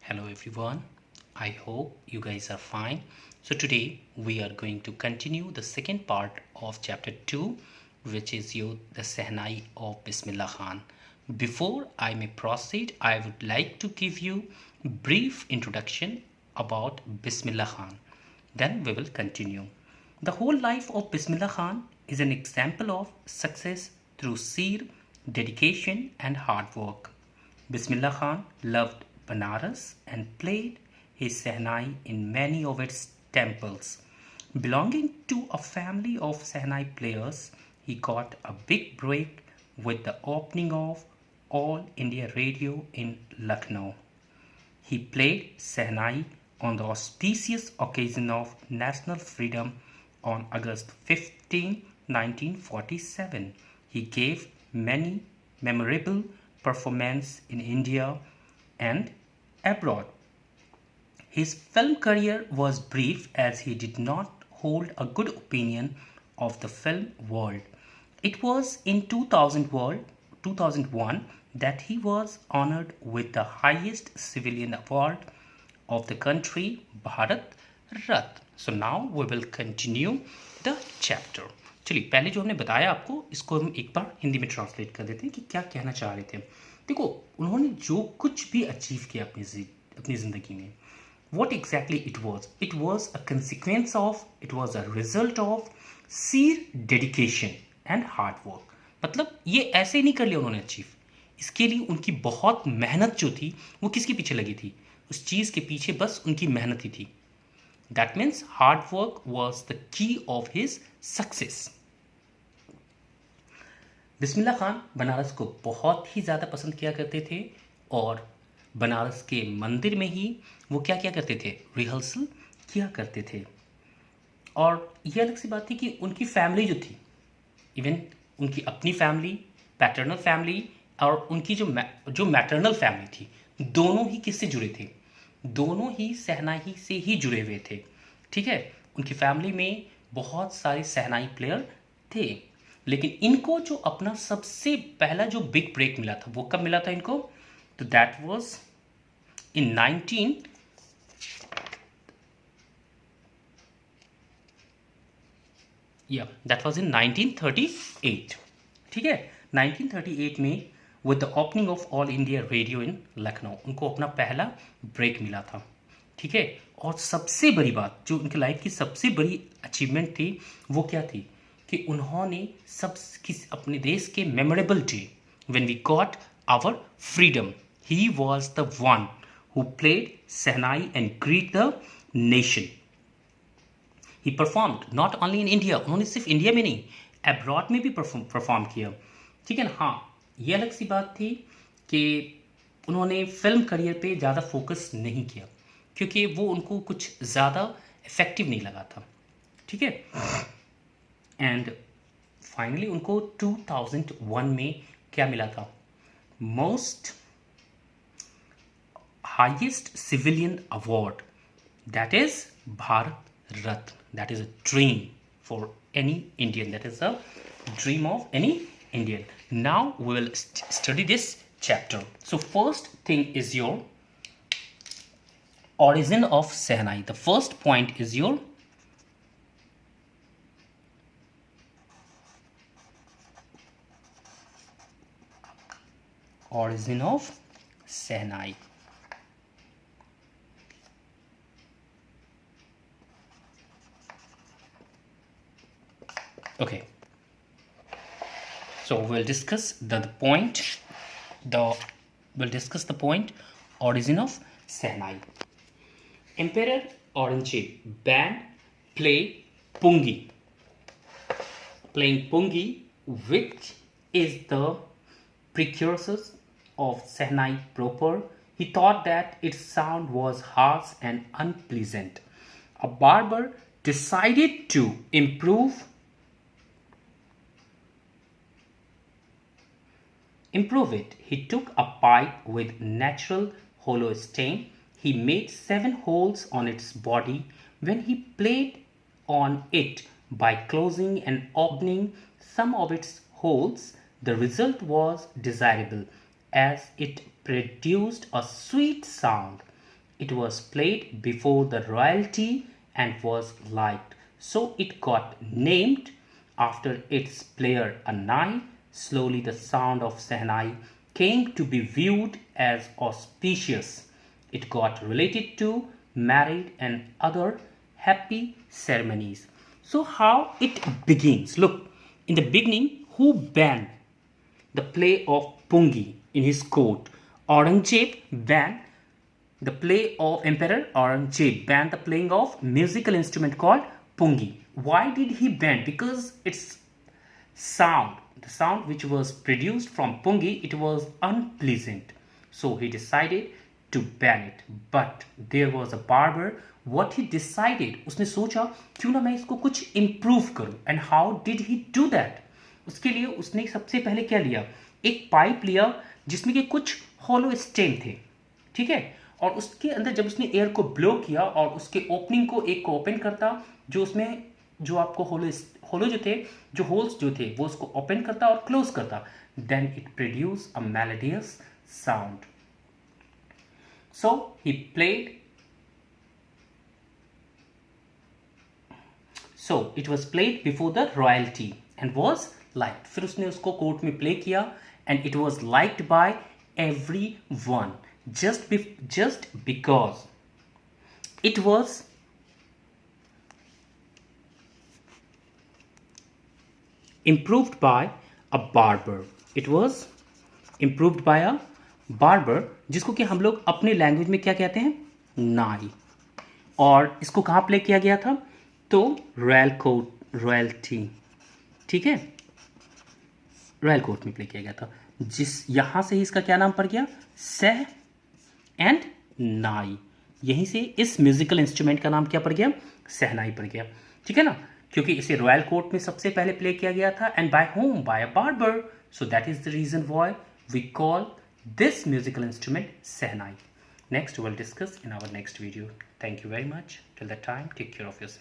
Hello everyone, I hope you guys are fine. So today we are going to continue the second part of chapter 2, which is the shehnai of Bismillah Khan. Before I may proceed, I would like to give you a brief introduction about Bismillah Khan. Then we will continue. The whole life of Bismillah Khan is an example of success through sheer dedication and hard work. Bismillah Khan loved Banaras and played his shehnai in many of its temples. Belonging to a family of shehnai players, he got a big break with the opening of All India Radio in Lucknow. He played shehnai on the auspicious occasion of national freedom on August 15, 1947. He gave many memorable performances in India and abroad. His film career was brief as he did not hold a good opinion of the film world. It was in 2001 that he was honored with the highest civilian award of the country, Bharat Ratna. So now we will continue the chapter. चलिए पहले जो हमने बताया आपको इसको हम एक बार हिंदी में ट्रांसलेट कर देते हैं कि क्या कहना चाह रहे थे. देखो उन्होंने जो कुछ भी अचीव किया अपनी ज़िंदगी में, what exactly it was a consequence of, it was a result of sheer dedication and hard work. मतलब ये ऐसे ही नहीं कर लिया उन्होंने अचीव, इसके लिए उनकी बहुत मेहनत जो थी वो किसके पीछे लगी थी, उस चीज़ के पीछे बस उनकी मेहनत ही थी. That means hard work was the key of his success. Bismillah Khan Banaras को बहुत ही ज़्यादा पसंद किया करते थे और बनारस के मंदिर में ही वो क्या किया करते थे, रिहर्सल किया करते थे. और ये अलग सी बात थी कि उनकी फैमिली जो थी, इवन उनकी अपनी फैमिली, पैटर्नल फैमिली और उनकी जो मैटरनल फैमिली थी, दोनों ही किससे जुड़े थे, दोनों ही शेहनाई से ही जुड़े हुए थे. ठीक है, उनकी फैमिली में बहुत सारे शेहनाई प्लेयर थे, लेकिन इनको जो अपना सबसे पहला जो बिग ब्रेक मिला था वो कब मिला था इनको, तो दैट वाज इन 1938. ठीक है, 1938 में with the opening of All India Radio in Lucknow उनको अपना पहला ब्रेक मिला था. ठीक है, और सबसे बड़ी बात जो उनके लाइफ की सबसे बड़ी अचीवमेंट थी वो क्या थी कि उन्होंने अपने देश के memorable day when we got our freedom, he was the one who played shehnai and greet the nation. He performed not only in India, उन्होंने सिर्फ इंडिया में नहीं अब्रॉड में भी परफॉर्म किया. ठीक है ना. हाँ, ये अलग सी बात थी कि उन्होंने फिल्म करियर पे ज़्यादा फोकस नहीं किया क्योंकि वो उनको कुछ ज़्यादा इफेक्टिव नहीं लगा था. ठीक है, एंड फाइनली उनको 2001 में क्या मिला था, most highest civilian award, that is Bharat Ratna. That is a dream for any Indian, that is a dream of any Indian. Now we will study this chapter. So first thing is your origin of shehnai. The first point is your origin of shehnai. Okay. So we'll discuss the point origin of shehnai. Emperor Aurangzeb banned playing pungi, which is the precursor of shehnai proper. He thought that its sound was harsh and unpleasant. A barber decided to improve it. He took a pipe with natural hollow stem. He made 7 holes on its body. When he played on it by closing and opening some of its holes, the result was desirable as it produced a sweet sound. it was played before the royalty and was liked. So it got named after its player Anai. Slowly the sound of shehnai came to be viewed as auspicious. It got related to marriage and other happy ceremonies. So how it begins? Look, in the beginning, who banned the play of Pungi in his court? Aurangzeb banned the play of Emperor Aurangzeb banned the playing of musical instrument called Pungi. Why did he ban? Because its sound, the sound which was produced from Pungi, it was unpleasant. So he decided to ban it. But there was a barber. What he decided, उसने सोचा क्यों ना मैं इसको कुछ improve करूं. And how did he do that? उसके लिए उसने सबसे पहले क्या लिया, एक पाइप लिया जिसमें कि कुछ hollow stem थे, ठीक है, और उसके अंदर जब उसने एयर को ब्लो किया और उसके ओपनिंग को एक को ओपन करता, जो उसमें जो आपको होलो जो थे, जो होल्स जो थे वो उसको ओपन करता और क्लोज करता, then it produce a melodious sound. So he played, so it was played before the royalty and was liked. फिर उसने उसको कोर्ट में प्ले किया and it was liked by everyone just because it was improved by a barber. It was improved by a barber, जिसको कि हम लोग अपने लैंग्वेज में क्या कहते हैं, नाई. और इसको कहाँ प्ले किया गया था, तो रॉयल कोर्ट, रॉयल्टी, ठीक है, रॉयल कोर्ट में प्ले किया गया था. जिस यहां से ही इसका क्या नाम पड़ गया, सह एंड नाई. यहीं से इस म्यूजिकल इंस्ट्रूमेंट का नाम क्या पड़ गया, सहनाई पड़ गया, ठीक है ना, क्योंकि इसे रॉयल कोर्ट में सबसे पहले प्ले किया गया था and by home, by a barber. So that is the reason why we call this musical instrument shehnai. Next we will discuss in our next video. Thank you very much. Till that time, take care of yourself.